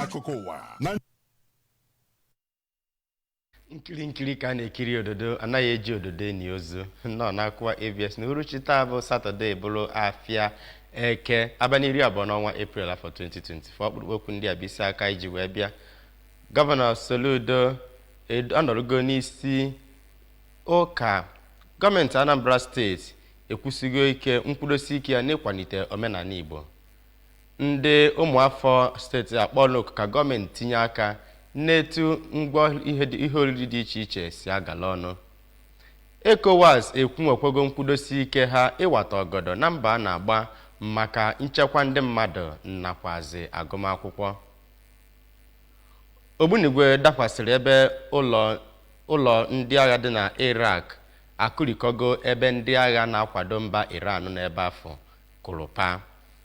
akụkọ ụwa nkiri ka na-ekiri ododo anaghị eji ododo enyi ozu nọ na-akụwa ABS na uruchi taa bụ Satọde bụrụ afịa eke abalị 20 n'ọnwa Eprel afọ 2024 ọkpụrụkpụ okwu ndị a bụ isi aka iji wee bịa. Gọvanọ Soludo anọrọgo n'isi ụka gọọmenti Anambra steeti ekwusigo ike mkpụrụosi ike ya n'ịkwalite omenala Igbo. Ndị ụmụafọ steeti akpọọla oku ka gọọmenti tinye aka n'etu ngwa ihe oriri dị iche iche si agala ọnụ. ECOWAS ekwuwekwego mkpụrụosi ike ha ịwata ọgọdọ na mba a na-agba maka nchekwa ndị mmadụ nakwazi agụmakwụkwọ. Ogbunigwe dakwasịrị ebe ụlọ ndị agha dị na Iraq akụrikọgo ebe ndị agha na-akwado mba Iran n'ebe afọ kụrụpa.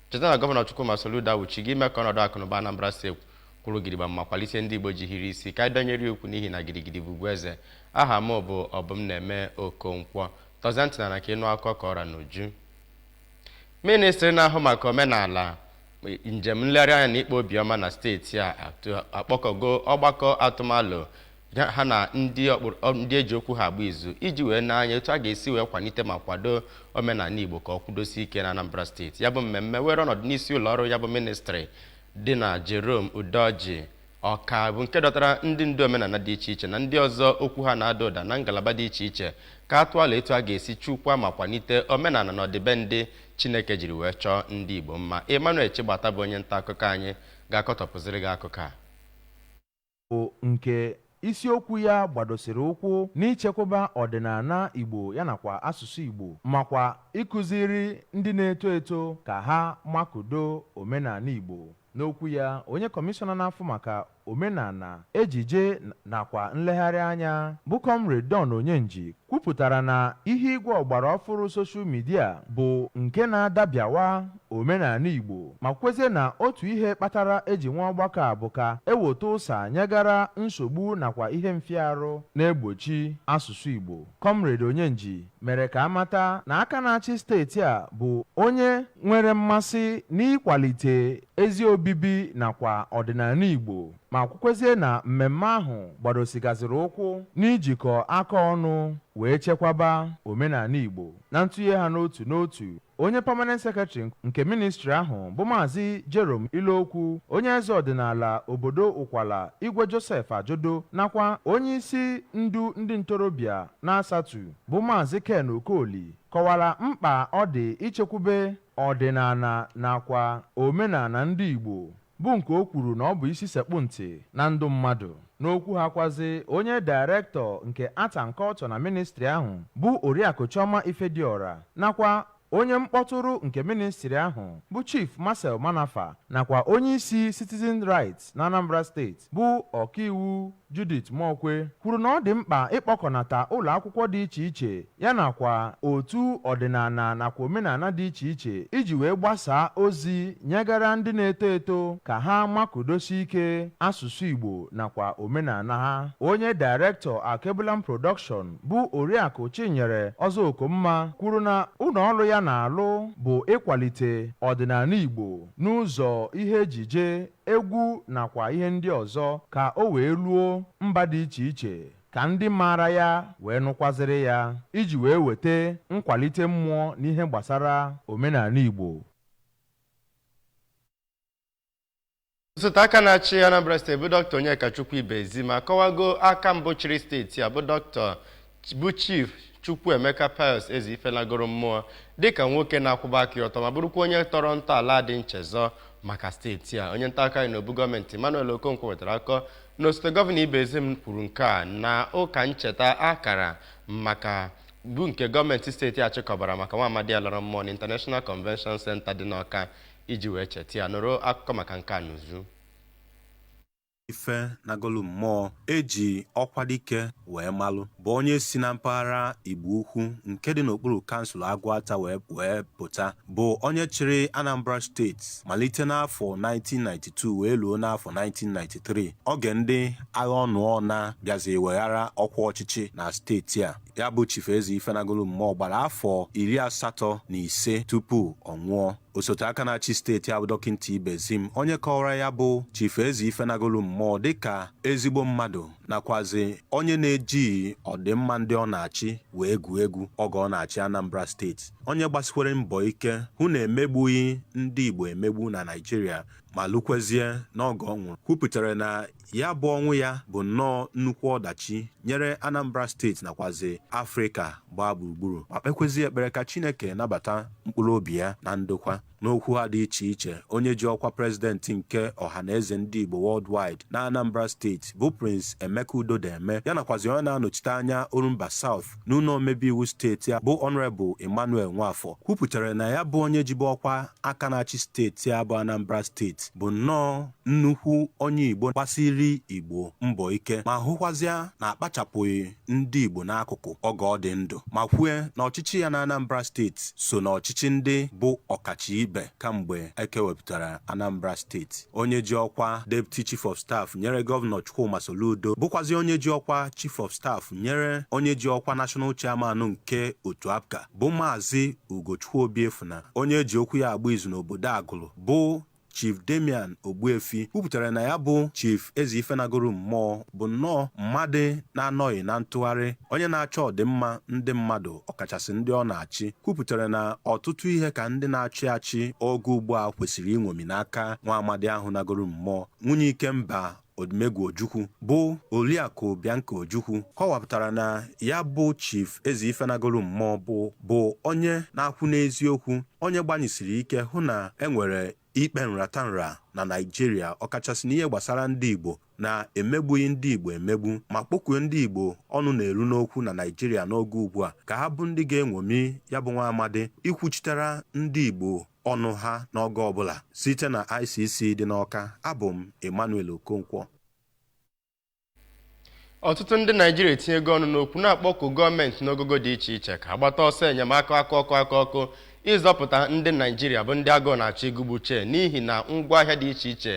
Cheta na gọvanọ Chukwuma Soludo awụchigo ime ka ọnọdụ akụnụba Anambra steeti kwuru gidigba ma kwalite ndị Igbo ji hiri isi ka dọnyere ukwu n'ihi na gidigidi bụ ugwu eze. Aha m bụ Obumneme Okonkwo. Tọzie ntị na ka ịnụ akụkọ ka ọra n'uju. Ministri na-ahụ maka omenala njem nlegharị anya na ikpe obiọma na steeti a akpọkọgo ọgbakọ atụmalụ ha na ndị eji okwu ha agba izu iji wee n'anya etu a ga-esi wee kwalite ma kwado omenala Igbo ka ọ kwudosi ike na Anambra steeti. Ya bụ mmemme were ọnọdụ n'isi ụlọ ọrụ ya bụ ministri dị na Jerome Udoji Ọka bụ nke dọtara ndị ndu omenala dị iche iche na ndị ọzọ okwu ha na-ada ụda na ngalaba dị iche iche ka atụala etu a ga-esi chukwa ma kwalite omenala na ọdịbendị Chineke jiri wee chọọ ndị Igbo mma. Emmanuel Chigbata bụ onye nta akụkọ anyị ga-akọtọpụziri gị akụkọ a. Nke isiokwu ya gbadosiri ụkwụ n'ichekwaba ọdịnala Igbo ya nakwa asụsụ Igbo makwa ịkụziri ndị na-eto eto ka ha makudo omenala Igbo. N'okwu ya, onye kọmishọna na-afụ maka omenala ejije nakwa nlegharị anya bụ Comrade Don Onyenji kwupụtara na ihe igwe ọgbara ọfụrụ soshal midia bụ nke na-adabịawa omenala Igbo ma kwezie na otu ihe kpatara eji nwa ọgbakọ a bụ ka eweta ụsa nyegara nsogbu nakwa ihe mfiarụ na-egbochi asụsụ Igbo. Comrade Onyenji mere ka amata na aka na-achị steeti a bụ onye nwere mmasị n'ịkwalite ezi obibi nakwa ọdịnala Igbo ma kwukwezie na mmemme ahụ gbadosigaziri ụkwụ n'ijikọ aka ọnụ wee chekwaba omenala Igbo. Na ntụnye ha n'otu n'otu, onye permanent secretary nke ministri ahụ bụ Maazị Jerome Ilokwu, onye eze ọdịnala obodo Ụkwala Igwe Joseph Ajodo nakwa onye isi ndu ndị ntorobịa na Asatu bụ Maazị Ken Okoli kọwara mkpa ọ dị ichekwube ọdịnala nakwa omenala ndị Igbo bụ nke o kwuru na ọ bụ isi sekpụ ntị na ndụ mmadụ. N'okwu ha kwazi, onye directọ nke Art and Culture na ministri ahụ bụ Oriakụ Chioma Ifediora nakwa onye mkpọtụrụ nke ministri ahụ bụ Chief Marcel Manafa nakwa onye isi Citizen Rights na Anambra steeti bụ ọkaiwu Judith Mokwe kwuru na ọ dị mkpa ịkpọkọnata ụlọ akwụkwọ dị iche iche ya nakwa otu ọdịnala nakwa omenala dị iche iche iji wee gbasaa ozi nyegara ndị na-eto eto ka ha makudosi ike asụsụ Igbo nakwa omenala ha. Onye director Akebulam Production bụ Oriakụ Chinyere Ọzọokomma kwuru na ụlọ ọrụ ya na-alụ bụ ịkwalite ọdịnala Igbo n'ụzọ ihe ejije egwu nakwa ihe ndị ọzọ ka o wee luo mba dị iche iche ka ndị maara ya wee nụkwaziri ya iji wee weta nkwalite mmụọ n'ihe gbasara omenala Igbo. Osote aka na-achị Anambra steeti bụ Dr. Onyekachukwu Ibezi ma kọwago aka mbụ chịrị steeti a bụ Chief Chukwuemeka Pius Ezeifelagoro mmụọ dịka nwoke na-akwụba aka ọtọ ma bụrụkwa onye tọrọ ntọala dị nchezọ maka steeti a. Onye nta aka n'obu gọọmenti Emmanuel Okonkwo wetara akọ na osote gọvanọ Ibezim kwuru nke a na ụka ncheta akara maka bụ nke gọọmenti steeti a chịkọbara maka nwa amadi alara mmụọ na International Convention Center dị n'Ọka iji wee cheta ya. Nụrụ akụkọ maka nke a n'uzu. Ife Nagolu mmụọ eji ọkwa dike wee malụ bụ onye si na mpaghara Igbo Ukwu nke dị n'okpuru kansụl Agụata wee pụta bụ onye chịrị Anambra steeti malite n'afọ 1992 wee luo n'afọ 1993 oge ndị agha ọnụọna bịazi weghara ọkwa ọchịchị na steeti a. ya bụ Chief Eze Ifenagolu Mmụọ gbara afọ 85 tupu ọ nwụọ. Osote aka na-achị steeti abụ Dọkịta Ibezim onye kọwara ya bụ Chief Eze Ifenagolu Mmụọ dịka ezigbo mmadụ nakwazi onye na-eji ọdịmma ndị ọ na-achị wee egwu egwu oge ọ na-achị Anambra steeti, onye gbasikwere mbọ ike hụ na emegbughị ndị Igbo emegbu na Naịjirịa ma lụkwezie n'oge ọ nwụrụ. Kwupụtara na ya bụ ọnwụ ya bụ nnọọ nnukwu ọdachi nyere Anambra steeti nakwazi Afrịka gbaa gburugburu ma kpekwezie ekpere ka Chineke nabata mkpụrụ obi ya na ndokwa. N'okwu ha dị iche iche, onye ji ọkwa prezidenti nke ọhaneze ndị Igbo worldwide na Anambra steeti bụ Prince Emeka Udodeme ya nakwazi onye na-anọchite anya Orumba South n'ụlọ omebe iwu steeti bụ Honorable Emmanuel Nwafọ kwupụtara na ya bụ onye jibu ọkwa aka na-achị steeti a bụ Anambra steeti bụ nnọọ nnukwu onye Igbo gbasiri Igbo mbọ ike ma hụkwazịa na akpachapụghị ndị Igbo n'akụkụ oge ọ dị ndụ, ma kwue na ọchịchị ya na Anambra steeti so na ọchịchị ndị bụ ọkacha ibe kamgbe ekewepụtara Anambra steeti. Onye ji ọkwa Deputy Chief of Staff nyere Gọvanọ Chukwuma Soludo bụkwazi onye ji ọkwa Chief of Staff nyere onye ji ọkwa National Chairman nke otu APGA bụ Maazị Ugochukwu Obiefuna. Onye ji okwu ya agba izu n'obodo Agụlụ bụ Chief Damian Ogbuefi kwupụtara na ya bụ Chief Eze Ifenagolu Mmụọ bụ nnọọ mmadụ na-anọghị na ntụgharị, onye na-achọ ọdịmma ndị mmadụ ọkachasị ndị ọ na-achị. Kwupụtara na ọtụtụ ihe ka ndị na-achị achị oge ugbu a kwesịrị inwomi n'aka nwa amadi ahụ nagoro mmụọ. Nwunye Ikemba Odumegwu Ojukwu bụ Oriakụ Bianca Ojukwu kọwapụtara na ya bụ Chief Eze Ifenagolu Mmụọ bụ onye na-akwụ n'eziokwu, onye gbanyesiri ike hụ na enwere ikpe nratanra na Naịjirịa ọkachasị n'ihe gbasara ndị Igbo na-emegbughị ndị Igbo emegbu ma kpọkuo ndị Igbo ọnụ na-eru n'okwu na Naịjirịa n'oge ugbu a ka ha bụ ndị ga-enwomi ya bụ nwa amadi ikwuchitere ndị Igbo ọnụ ha n'oge ọbụla. Site na ICC dị n'Awka, abụ m Emmanuel Okonkwo. Ọtụtụ ndị Naịjirịa etinyego ọnụ n'okwu na-akpọku gọọmenti n'ogogo dị iche iche ka agbata ọsọ enyemaka ọkụ ịzọpụta ndị Naịjirịa bụ ndị agụụ na-achọ igugbuche n'ihi na ngwaahịa dị iche iche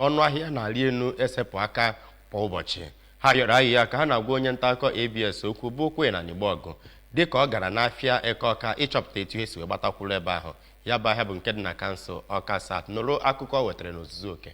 ọnụahịa na-arị elu esepụ aka kwa ụbọchị. Ha rịọrọ ahịhịa ka ha na-agwa onye nta akụkọ ABS okwu bụ Okoye Anịgbọgụ dịka ọ gara n'afịa Eke Ọka ịchọpụta etu esi wee gbatakwuru ebe ahụ. Ya bụ ahịa bụ nke dị na kansụl Ọka South. Nụrụ akụkọ wetara n'ozuzu oke.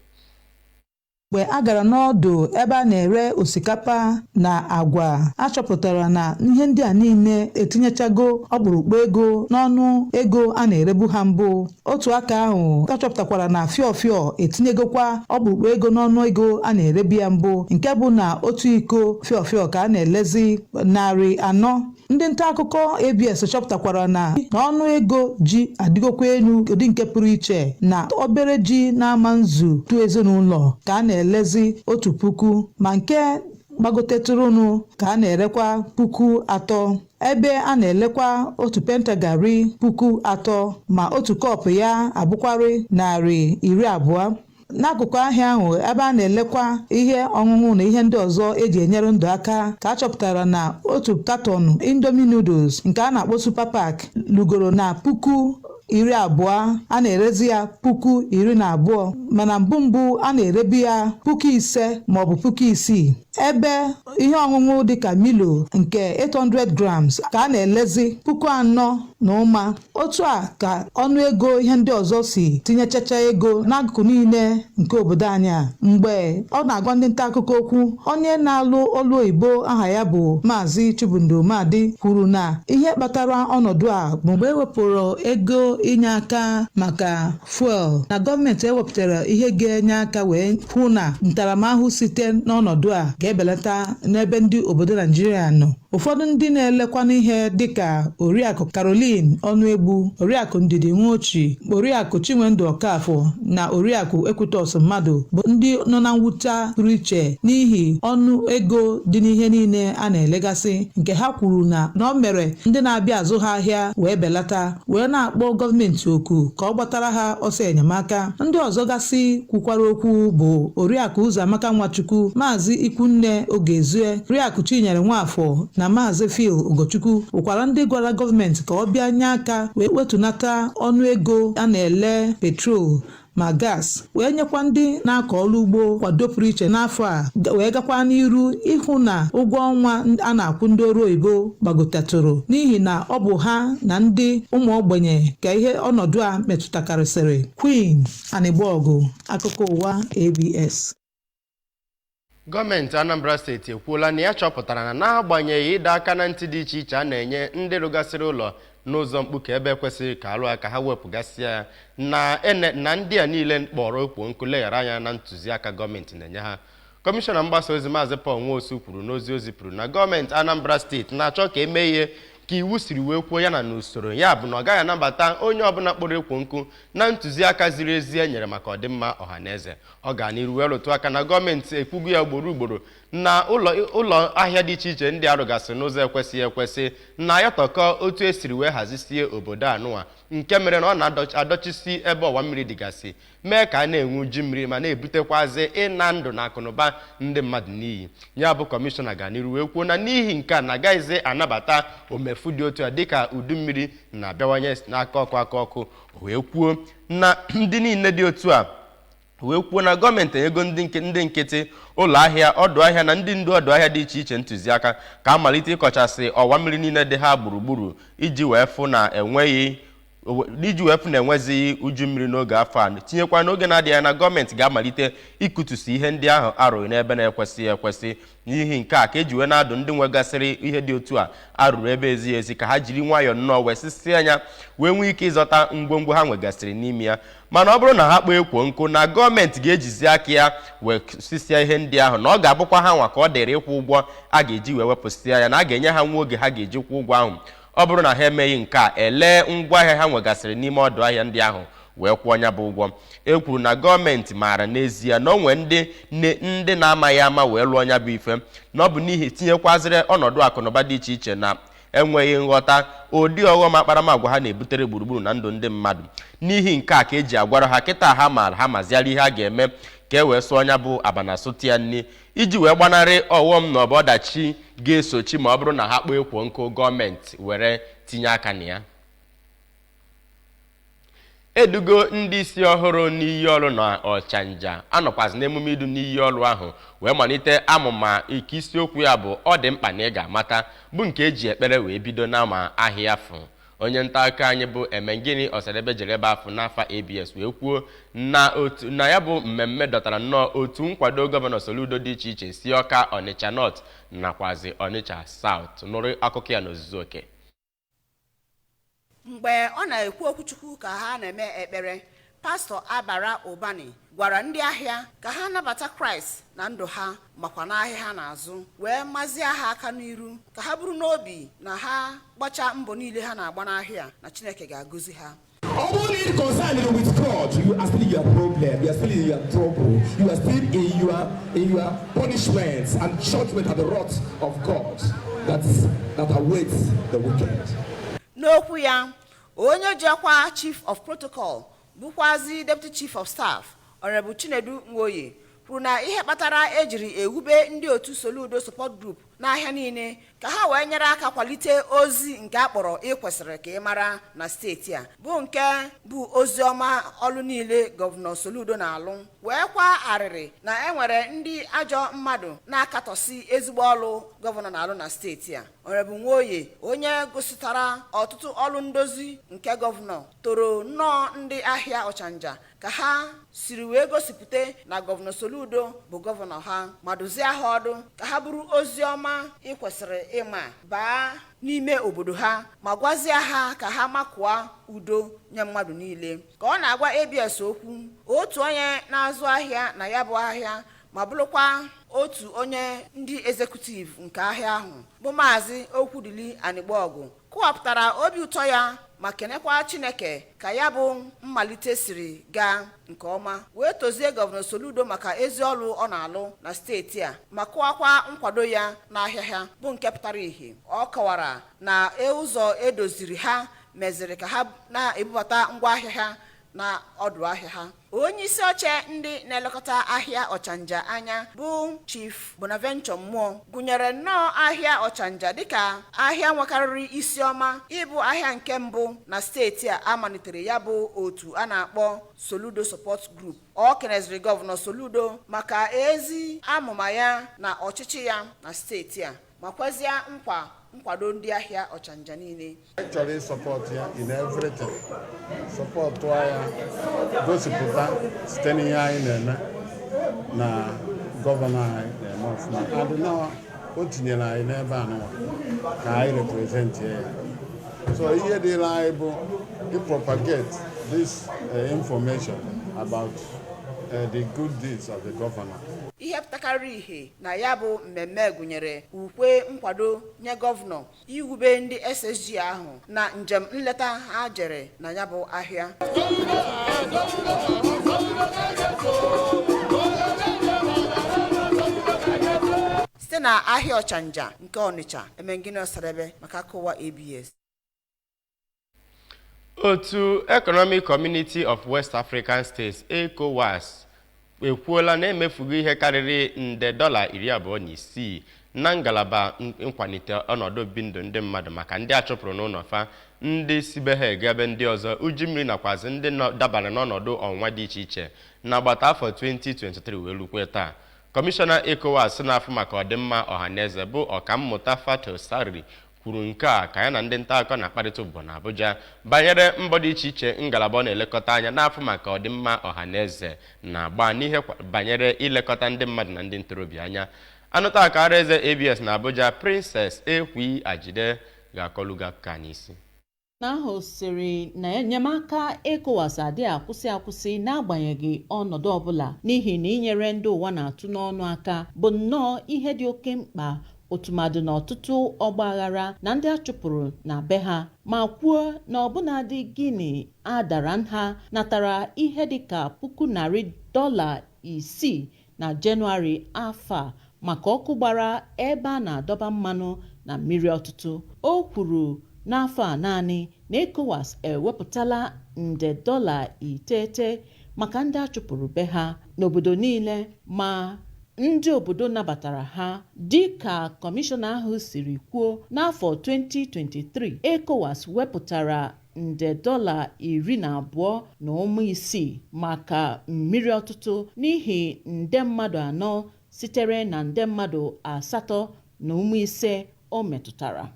Mgbe a gara n'ọdụ ebe a na-ere osikapa na agwa, a chọpụtara na ihe ndị a niile etinyechago ọkpụrụkpụ ego n'ọnụ ego a na-erebu ha mbụ. Otu aka ahụ a chọpụtakwara na fịọfịọ etinyegokwa ọkpụrụkpụ ego n'ọnụ ego a na-erebu ya mbụ, nke bụ na otu iko fịọfịọ ka a na-elezi 400. Ndị nta akụkọ ABS chọpụtakwara na ọnụ ego ji adịgokwa elu ụdị nke pụrụ iche, na obere ji na-ama nzu tu ezinụlọ ka a na-elezi 1,000 ma nke gbagotetụrụnụ ka a na-erekwa 3,000, ebe a na-elekwa otu pentagari 3,000 ma otu kọpụ ya abụkwarị 220. N'akụkụ ahịa ahụ ebe a na-elekwa ihe ọṅụṅụ na ihe ndị ọzọ eji enyere ndụ aka ka a chọpụtara na otu katọn Indomie noodles nke a na-akpọ Super Pack lugoro na 20,000, a na-erezi ya 12,000, mana mbụ a na-erebi ya 5,000 maọbụ 6,000, ebe ihe ọṅụṅụ dịka Milo nke 800 grams ka a na-elezi 4,000. Otu a ka ọnụego ihe ndị ọzọ si tinyechacha ego n'akụkụ niile nke obodo anyị. Mgbe ọ na-agwa ndị nta akụkọ okwu, onye na-alụ olu oyibo aha ya bụ Maazị Chibundo Madi kwuru na ihe kpatara ọnọdụ a bụ mgbe ewepụrụ ego inye aka maka fuel na gọọmenti ewepụtara ihe ga-enye aka wee hụ na ntaramahụhụ site n'ọnọdụ a ga-ebelata n'ebe ndị obodo Naịjirịa nọ. Ụfọdụ ndị na-elekwa n'ihe dịka Oriakụ Caroline Ọnụegbu, Oriakụ Ndidi Nwochi, Oriakụ Chinwendu Ọkafọ na Oriakụ Ekwutọs Mmadụ bụ ndị nọ na mwute pụrụ iche n'ihi ọnụ ego dị n'ihe niile a na-elegasị, nke ha kwuru na ọ mere ndị na-abịa azụ ha ahịa wee belata, wee na-akpọ gọọmenti oku ka ọ gbatara ha ọsọ enyemaka. Ndị ọzọ gasị kwukwara okwu bụ Oriakụ Ụzọamaka Nwachukwu, Maazị Ikwunne Ogezue, Oriakụ Chinyere Nwafọ na Maazị Phil Ugochukwu bụkwara ndị gwara gọọmenti ka ọ bịa nye aka wee wetunata ọnụ ego a na-ele petrol ma gas wee nyekwa ndị na-akọ ọrụ ugbo kwado pụrụ iche n'afọ a wee gakwa n'iru ịhụ na ụgwọ ọnwa a na-akwụ ndị ọrụ oyibo gbagotatụrụ n'ihi na ọ bụ ha na ndị ụmụ ogbenye ka ihe ọnọdụ a metụtakarịsịrị. Queen Anịgbaọgụ, akụkọ ụwa ABS. Gọọmenti Anambra steeti ekwuola na ya chọpụtara na n'agbanyeghị ịdọ aka na ntị dị iche iche a na-enye ndị rụgasịrị ụlọ n'ụzọ mkpuke ebe kwesịrị ka alụ aka ha wepụgasị ya na ndị a niile kpọrọ okwu nkụ leghara anya na ntụziaka gọọmenti na-enye ha. Kọmishọna mgbasa ozi Maazị Paul Nwosu kwuru n'ozi o zipụrụ na gọọmenti Anambra steeti na-achọ ka emee ihe ka iwu siri wee kwuo ya na n'usoro ya bụ na ọ gaghị anabata onye ọbụla kpọrọ ekwo nkụ na ntụziaka ziri ezi e nyere maka ọdịmma ọhaneze. Ọ ga n'iru wee rụtụ aka na gọọmenti ekwugo ya ugboro na ụlọ ahịa dị iche iche ndị arụgasị n'ụzọ ekwesịghị ekwesị na ya tọkọ otu esiri wee hazisie obodo anụwa nke mere na ọ na-adọchisi ebe ọwa mmiri dịgasị mee ka a na-enwe uju mmiri ma na-ebutekwazi ịna ndụ na akụnụba ndị mmadụ n'iyi. Ya bụ kọmishọna ga n'iru wee kwuo na n'ihi nke a na-agaghịzi anabata omefu dị otu a dịka udu mmiri na-abịawanye n'aka ọkụ wee kwuo na ndị niile dị otu a wee kwuo na gọọmenti enyego ndị nkịtị ụlọ ahịa ọdụ ahịa na ndị ndu ọdụ ahịa dị iche iche ntụziaka ka amalite ịkọchasị ọwa mmiri niile dị ha gburugburu iji wee fụ na enwezighị uju mmiri n'oge afọ a tinyekwa n'oge na-adịghị anya na gọọmenti ga-amalite ịkụtusi ihe ndị ahụ arụghị n'ebe na-ekwesịghị ekwesị. N'ihi nke a ka eji wee na-adụ ndị nwegasịrị ihe dị otu a arụrụ ebe ezighị ezi ka ha jiri nwayọọ nnọọ wee sisi anya wee nwee ike ịzọta ngwongwo ha nwegasịrị n'ime ya. Mana ọ bụrụ na ha kpọọ ekwo nkụ na gọọmenti ga-ejizi aka ya wee sisia ihe ndị ahụ na ọ ga-abụkwa ha nwa ka ọ dịrị ịkwụ ụgwọ a ga-eji wee wepụsịa ya na a ga-enye ha nwa oge ha ga-eji kwụ ụgwọ ahụ. Ọ bụrụ na ha emeghị nke a elee ngwaahịa ha nwegasịrị n'ime ọdụ ahịa ndị ahụ wee kwụọ nya bụ ụgwọ. E kwuru na gọọmenti maara n'ezie na o nwee ndị na-amaghị ama wee lụọ nya bụ ife na ọ bụ n'ihi tinyekwazịrị ọnọdụ akụnụba dị iche iche na enweghị nghọta ụdị ọghọm akparamagwa ha na-ebutere gburugburu na ndụ ndị mmadụ. N'ihi nke a ka eji agwara ha kịta ha maara ha maziara ihe a ga-eme ka e wee sụọ nya bụ abana sụtụ ya nri iji wee gbanarị ọghọm na ọ bụ ọdachi ga-esochi ma ọ bụrụ na ha kpọọ ekwo nkụ gọọmenti were tinye aka na ya. Edugo ndị isi ọhụrụ n'iyi ọrụ na Ọchanja anọkwazi n'emume idu n'iyi ọrụ ahụ wee malite amụma ike isiokwu ya bụ ọ dị mkpa na ị ga-amata bụ nke eji ekpere wee bido n'ama ahịa afọ. Onye nta akụkọ anyị bụ Emengini Ọsadebe jere ebe afọ n'afa ABS wee kwuo na ya bụ mmemme dọtara nnọọ otu nkwado gọvanọ Soludo dị iche iche si Ọka, Ọnịcha North nakwazi Ọnịcha South. Nụrụ akụkọ ya n'ozuzu oke. Mgbe ọ na-ekwu okwuchukwu ka ha na-eme ekpere, Pastọ Abara Ụbani gwara ndị ahịa ka ha nabata Kraịst na ndụ ha makwa n'ahịa ha n'azụ wee mazie ha aka n'iru ka ha bụrụ n'obi na ha gbachaa mbọ niile ha na-agba n'ahịa na Chineke ga-agọzi ha. Although you concerned with God, you are still in your problem, you are still in your trouble, you are still in your punishments and judgment at the wrath of God that awaits the wicked. N'okwu ya, onye jekwa Chief of Protocol bụkwazi Deputy Chief of Staff Honorable Chinedu Nwoye kwuru na ihe kpatara ejiri ewube ndị otu Soludo Support Group n'ahịa niile ka ha wee nyere aka kwalite ozi nke akpọrọ ịkwesịrị ka ị mara na steeti a bụ nke bụ ozi ọma ọlụ niile Gọvanọ Soludo na-alụ wee kwa arịrị na enwere ndị ajọ mmadụ na-akatọsi ezigbo ọlụ gọvanọ na-alụ na steeti a. Honorable Nwoye, onye gositara ọtụtụ ọlụ ndozi nke gọvanọ, toro nnọọ ndị ahịa Ọchanja ka ha siri wee gosipụta na Gọvanọ Soludo bụ gọvanọ ha ma dozie ha ọdụ ka ha bụrụ ozi ọma ịkwesịrị ịma baa n'ime obodo ha ma gwazie ha ka ha makụọ udo nye mmadụ niile. Ka ọ na-agwa ABS okwu, otu onye na-azụ ahịa na ya bụ ahịa ma bụrụkwa otu onye ndị ezekutiv nke ahịa ahụ bụ Maazị Okwudili Anịgbaọgụ kọwapụtara obi ụtọ ya ma kenekwa Chineke ka ya bụ mmalite siri gaa nke ọma wee tozie Gọvanọ Soludo maka ezi ọlụ ọ na-alụ na steeti a ma kụwakwa nkwado ya n'ahịa ha bụ nke pụtara ihe. Ọ kọwara na ụzọ edoziri ha meziri ka ha na-ebubata ngwaahịa ha na ọdụ ahịa ha. Onye isi oche ndị na-elekọta ahịa Ọchanja anya bụ Chief Bonaventure Mmụọ gụnyere nnọọ ahịa Ọchanja dịka ahịa nwekarịrị isi ọma ịbụ ahịa nke mbụ na steeti a malitere ya bụ otu a na-akpọ Soludo Support Group. Ọ keneziri Gọvanọ Soludo maka ezi amụma ya na ọchịchị ya na steeti a ma kwezie nkwado ndị ahịa Ọchanja niile. Actually support ya in everything. Support ya gosipụta site n'ihe anyị na-eme na gọvanọ anyị na-eme ọfụma. Adịna o tinyere anyị n'ebe anụwa ka anyị represent ya. So ihe dịla anyị bụ to propagate this information about the good deeds of the governor. Ihe pụtakarị ihe na ya bụ mmemme gụnyere ukwe nkwado nye gọvanọ iwube ndị SSG ahụ na njem nleta ha jere na ya bụ ahịa. Site na ahịa Ọchanja nke Ọnịcha, Emengini Ọsadebe maka akụwa ABS. Otu Economic Community of West African States ECOWAS ekwuola na emefugo ihe karịrị nde $26 na ngalaba nkwalite ọnọdụ obibi ndụ ndị mmadụ maka ndị achụpụrụ n'ụlọ fa, ndị sibe ha ebe ndị ọzọ, uju mmiri nakwazi ndị dabara n'ọnọdụ ọnwa dị iche iche n'agbata afọ 2023 wee rukwe taa. Kọmishọna ECOWAS na-afụ maka ọdịmma ọhaneze bụ Ọkammụta Fatou Sarri kwuru nke a ka ya na ndị nta akụkọ na-akparịta ụbọ na Abuja banyere mbọ dị iche iche ngalaba ọ na-elekọta anya n'afọ maka ọdịmma ọhaneze na-agba n'ihe banyere ilekọta ndị mmadụ na ndị ntorobịa anya. Anụta akara eze ABS na Abuja Princess Ekwi Ajide ga-akọluga akụkọ n'isi. N'ahụ siri na enyemaka ECOWAS adịghị akwụsị n'agbanyeghị ọnọdụ ọbụla n'ihi na inyere ndị ụwa na-atụ n'ọnụ aka bụ nnọọ ihe dị oke mkpa, otumadụ na ọtụtụ ọgbaghara na ndị achụpụrụ na be ha, ma kwuo na ọbụnadị Guinea adara nha natara ihe dịka $600 na Jenụwarị afọ a maka ọkụ gbara ebe a na-adọba mmanụ na mmiri ọtụtụ. O kwuru n'afọ a naanị na ECOWAS ewepụtala nde $9 maka ndị achụpụrụ be ha n'obodo niile, ma ndị obodo nabatara ha. Dịka kọmishọna ahụ siri kwuo, n'afọ 2023 ECOWAS wepụtara nde $12.6 maka mmiri ọtụtụ n'ihi nde mmadụ 4 sitere na nde mmadụ 8.5 o metụtara.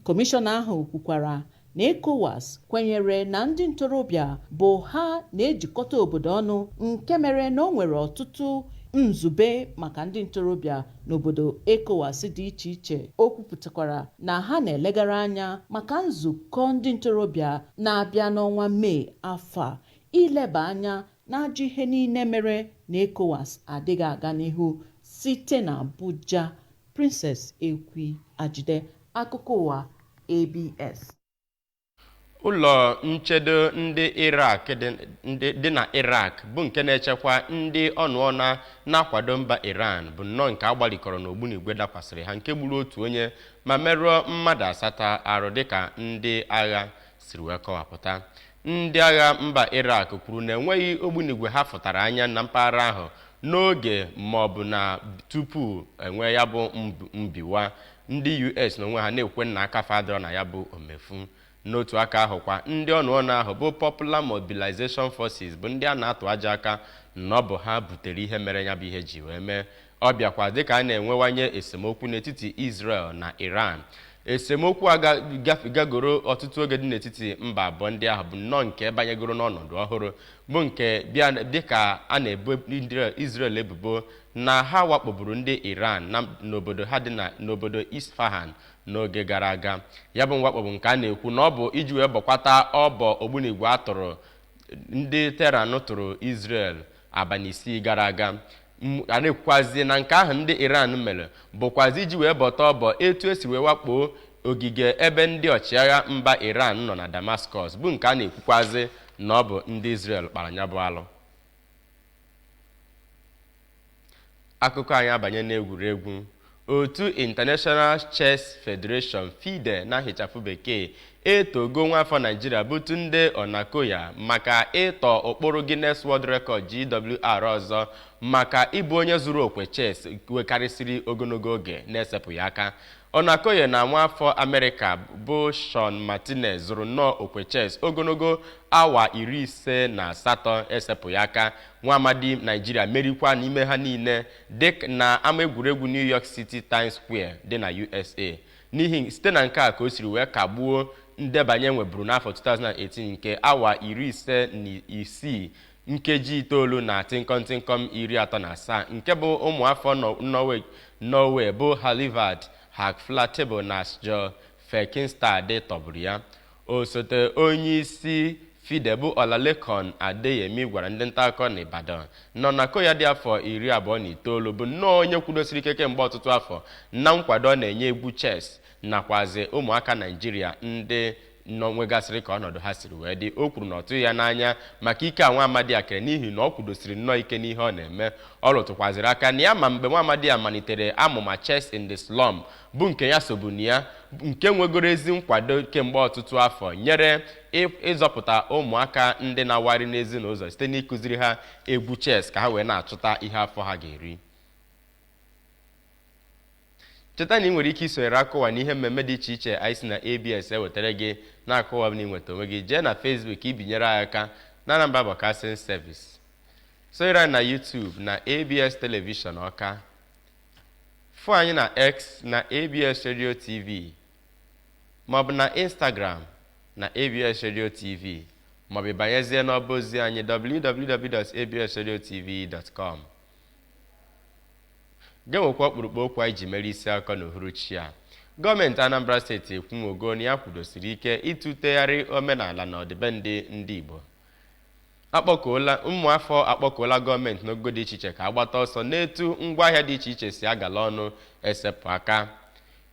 Kọmishọna ahụ kwukwara na ECOWAS kwenyere na ndị ntorobịa bụ ha na-ejikọta obodo ọnụ, nke mere na o nwere ọtụtụ nzube maka ndị ntorobịa n'obodo ECOWAS dị iche iche. O kwupụtakwara na ha na-elegara anya maka nzukọ ndị ntorobịa na-abịa n'ọnwa Mee afọ a ileba anya n'ajọ ihe niile mere na ECOWAS adịghị aga n'ihu. Site na Abuja, Princess Ekwi Ajide, akụkọ ụwa ABS. Ụlọ nchedo ndị Iraq dị na Iraq bụ nke na-echekwa ndị ọnụọna na-akwado mba Iran bụ nnọọ nke agbalikọrọ n'ogbunigwe dakwasịrị ha, nke gburu otu onye ma merụọ mmadụ 8 arụ dịka ndị agha siri wee kọwapụta. Ndị agha mba Iraq kwuru na enweghị ogbunigwe ha fụtara anya na mpaghara ahụ n'oge ma ọ bụ na tupu enwe ya bụ mbiwa. Ndị US na onwe ha na-ekwe na aka fadọrọ na ya bụ omefu. N'otu aka ahụ kwa, ndị ọnụọna ahụ bụ Popular Mobilization Forces bụ ndị a na-atụ aja aka na ọ bụ ha butere ihe mere ya bụ ihe ji wee mee. Ọ bịakwa dịka a na-enwewanye esemokwu n'etiti Israel na Iran. Esemokwu gagoro ọtụtụ oge dị n'etiti mba abụọ ndị ahụ bụ nnọọ nke banyegoro n'ọnọdụ ọhụrụ, bụ nke bịa dịka a na-ebo Israel ebubo na ha wakpoburu ndị Iran n'obodo ha dị n'obodo Isfahan n'oge gara aga. Ya bụ mwakpo bụ nke a na-ekwu na ọ bụ iji wee bọkwata ọbọ ogbunigwe atụrụ ndị Tehran tụrụ Israel abalị 6 gara aga. A na-ekwukwazi na nke ahụ ndị Iran mere bụkwazi iji wee bọta ọbọ etu esi wee wakpo ogige ebe ndị ọchịagha mba Iran nọ na Damascus, bụ nke a na-ekwukwazi na ọ bụ ndị Israel kpara ya bụ alụ. Akụkọ anyị abanye n'egwuregwu. Otu International Chess Federation FIDE na nhichapụ bekee etogo nwaafọ Naijiria bụ Tunde Onakoya maka ịtọ ụkpụrụ Guinness World Record GWR ọzọ maka ịbụ onye zuru okwe chess wekarịsịrị ogologo oge na-esepụghị aka. Onakoye na nwaafọ Amerịka bụ Sean Martinez zụrụ nnọọ okwe chess ogologo awa 58 esepụghị aka. Nwa amadi Naijiria merikwa n'ime ha niile dịka na ama egwuregwu New York City Times Square dị na USA. N'ihi site na nke a ka o siri wee kagbuo ndebanye nweburu n'afọ 2018 nke awa 56 nkeji 9 na tịnkọm 37 nke bụ ụmụafọ Norway bụ Halvard Hagflatebo na Sjø Fekinstad tọgburu ya. Osote onye isi FIDE bụ Olalekan Adeyemi gwara ndị nta akụkọ n'Ibadan na Onakoya dị afọ 29 bụ nnọọ onye kwudosiri ike kemgbe ọtụtụ afọ na nkwado ọ na-enye egwu chess nakwazi ụmụaka Naijiria ndị nwegasịrị ka ọnọdụ ha siri wee dị. O kwuru na ọ tụghị ya n'anya maka ike a nwa amadi a kere n'ihi na ọ kwudosiri nnọọ ike n'ihe ọ na-eme. Ọ rụtụkwaziri aka na ya ma mgbe nwa amadi a malitere amụma chess in the slum bụ nke ya sobu na ya nke nwegoro ezi nkwado kemgbe ọtụtụ afọ nyere ịzọpụta ụmụaka ndị na-awari n'ezinụlọ site n'ịkụziri ha egwu chess ka ha wee na-achụta ihe afọ ha ga-eri. Cheta na ị nwere ike isonyere akụwa n'ihe mmemme dị iche iche anyị si na ABS ewetara gị na-akụwa na ịnweta onwe gị. Jee na Facebook ibinyere anyị aka na Anambra Broadcasting Service. Sonyere anyị na YouTube na ABS Television Ọka. Fụ anyị na X na ABS Radio TV maọbụ na Instagram na ABS Radio TV maọbụ banyezie n'ọba ozi anyị www.absradiotv.com. Genwekwa ọkpụrụkpụ okwu anyị ji mere isi akọ n'uhuruchi a. Gọọmenti Anambra Steeti ekwumogo na ya kwudosiri ike ịtụtegharị omenala na ọdịbendị ndị Igbo. Ụmụafọ akpọkuola gọọmenti n'ogo dị iche iche ka agbata ọsọ n'etu ngwaahịa dị iche iche si agala ọnụ esepụ aka.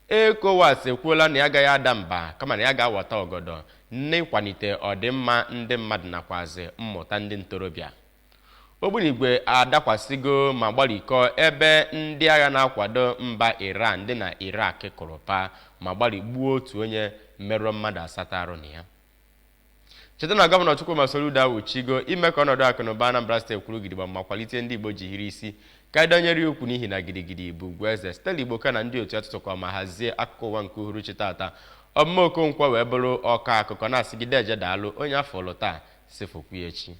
ECOWAS ekwuola na ya agaghị ada mba kama na ya ga-awata ọgọdọ n'ịkwalite ọdịmma ndị mmadụ nakwazi mmụta ndị ntorobịa. Ogbunigwe adakwasịgo ma gbalikọọ ebe ndị agha na-akwado mba Iran dị na Iraq kụrụpa ma gbaligbuo otu onye mmerụọ mmadụ 8 arụ na ya. Cheta na Gọvanọ Chukwuma Soludo awụchigo ime ka ọnọdụ akụnụba Anambra Steeti kwuru gidigba ma kwalite ndị Igbo ji hiri isi ka anyị dọnyere ya ukwu n'ihi na gidigidi bụ ugwu eze. Stella Igbo ka na ndị otu atụtụkọ ma hazie akụkọ ụwa nke uhuruchi tata. Ọmụma Okonkwo wee bụrụ ọka akụkọ na-asịgide eje daalụ onye afọ ụlụ taa sifokwu echi.